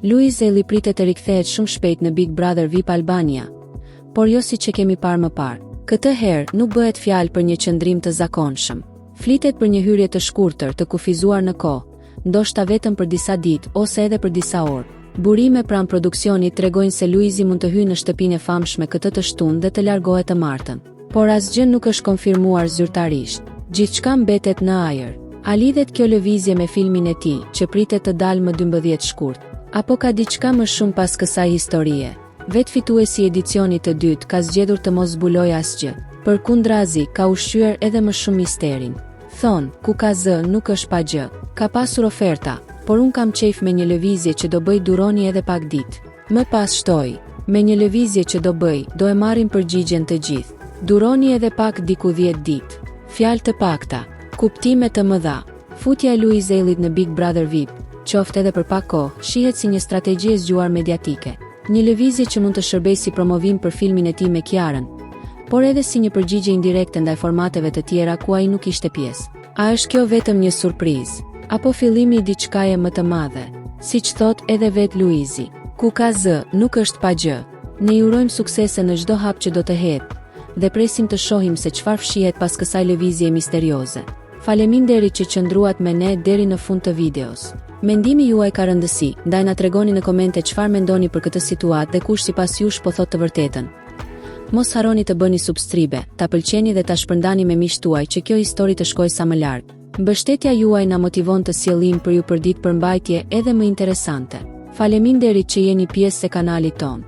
Luiz Eli pritet të rikthehet shumë shpejt në Big Brother VIP Albania, por jo si që kemi parë më parë. Këtë herë nuk bëhet fjalë për një qëndrim të zakonshëm. Flitet për një hyrje të shkurtër të kufizuar në kohë, ndoshta vetëm për disa ditë ose edhe për disa orë. Burime pranë produksionit tregojnë se Luizi mund të hyjë në shtëpinë e famshme këtë të shtunë dhe të largohet të martën. Por asgjë nuk është konfirmuar zyrtarisht. Gjithçka mbetet në ajër. A lidhet kjo lëvizje me filmin e tij, që pritet të dalë më 12 shkurt? Apo ka diçka më shumë pas kësaj historie? Vetë fituesi i edicionit të dytë ka zgjedhur të mos zbulojë asgjë. Përkundrazi, ka ushqyer edhe më shumë misterin. Thon, ku ka zë nuk është pa gjë. Ka pasur oferta, por unë kam qejf me një lëvizje që do bëj Duroni edhe pak ditë. Më pas shtoi, me një lëvizje që do bëj, do e marrin përgjigjen të gjithë. Duroni edhe pak diku 10 ditë. Fjalë të pakta, kuptime të mëdha. Futja e Luiz Elit në Big Brother VIP, qoftë edhe për pak kohë, shihet si një strategji e zgjuar mediatike. Një lëvizje që mund të shërbejë si promovim për filmin e tij me Kiarën, por edhe si një përgjigje indirekte ndaj formateve të tjera ku ai nuk ishte pjesë. A është kjo vetëm një surprizë, apo fillimi i diçkaje më të madhe? Siç thot edhe vet Luizi, ku ka zë, nuk është pa gjë. Ne i urojmë suksese në çdo hap që do të hep, dhe presim të shohim se çfarë fshihet pas kësaj lëvizje misterioze. Faleminderit që qëndruat me ne deri në fund të videos. Mendimi juaj ka rëndësi, ndaj na tregoni në komente çfarë mendoni për këtë situatë dhe kush sipas jush po thotë të vërtetën. Mos harroni të bëni subscribe, ta pëlqeni dhe ta shpërndani me miqtë tuaj që kjo histori të shkojë sa më lart. Mbështetja juaj na motivon të sjellim për ju përdit përmbajtje edhe më interesante. Faleminderit që jeni pjesë e kanalit ton.